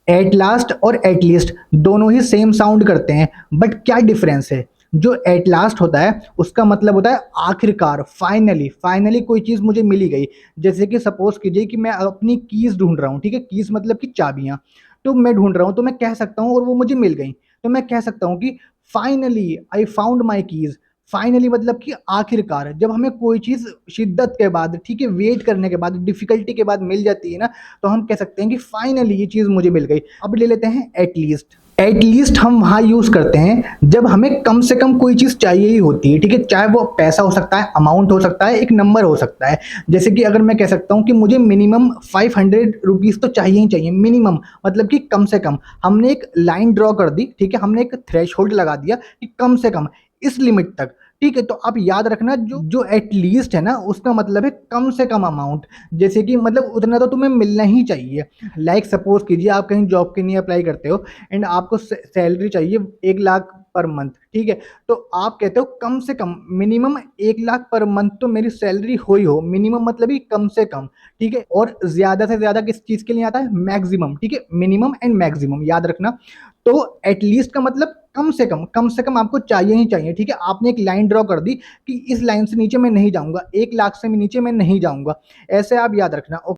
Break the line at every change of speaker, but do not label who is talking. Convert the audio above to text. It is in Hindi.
एट लास्ट और एट लीस्ट दोनों ही सेम साउंड करते हैं, बट क्या डिफरेंस है? जो एट लास्ट होता है उसका मतलब होता है आखिरकार, फाइनली, फाइनली कोई चीज़ मुझे मिली गई। जैसे कि सपोज कीजिए कि मैं अपनी कीज़ ढूंढ रहा हूँ, ठीक है, कीज़ मतलब कि चाबियाँ। तो मैं ढूंढ रहा हूँ, तो मैं कह सकता हूँ और वो मुझे मिल गई, तो मैं कह सकता हूँ कि finally I found my keys. Finally मतलब कि आखिरकार, जब हमें कोई चीज़ शिद्दत के बाद, ठीक है, वेट करने के बाद, डिफिकल्टी के बाद मिल जाती है ना, तो हम कह सकते हैं कि फाइनली ये चीज़ मुझे मिल गई। अब ले लेते हैं एटलीस्ट। एटलीस्ट हम वहाँ यूज़ करते हैं जब हमें कम से कम कोई चीज़ चाहिए ही होती है, ठीक है, चाहे वो पैसा हो सकता है, अमाउंट हो सकता है, एक नंबर हो सकता है। जैसे कि अगर मैं कह सकता हूँ कि मुझे मिनिमम 500 रुपीज़ तो चाहिए ही चाहिए, मिनिमम मतलब कि कम से कम। हमने एक लाइन ड्रॉ कर दी, ठीक है, हमने एक थ्रेशोल्ड लगा दिया कि कम से कम इस लिमिट तक, ठीक है। तो आप याद रखना, जो जो एटलीस्ट है ना, उसका मतलब है कम से कम अमाउंट। जैसे कि मतलब उतना तो तुम्हें मिलना ही चाहिए। लाइक सपोज कीजिए आप कहीं जॉब के लिए अप्लाई करते हो एंड आपको सैलरी चाहिए 1 लाख पर मंथ, ठीक है। तो आप कहते हो कम से कम मिनिमम 1 लाख पर मंथ तो मेरी सैलरी हो ही हो, मिनिमम मतलब ही कम से कम, ठीक है। और ज्यादा से ज्यादा किस चीज के लिए आता है? मैक्सिमम, ठीक है, मिनिमम एंड मैक्सिमम याद रखना। तो एटलीस्ट का मतलब कम से कम, कम से कम आपको चाहिए ही चाहिए, ठीक है। आपने एक लाइन ड्रॉ कर दी कि इस लाइन से नीचे मैं नहीं जाऊंगा, 1 लाख से नीचे मैं नहीं जाऊंगा, ऐसे आप याद रखना।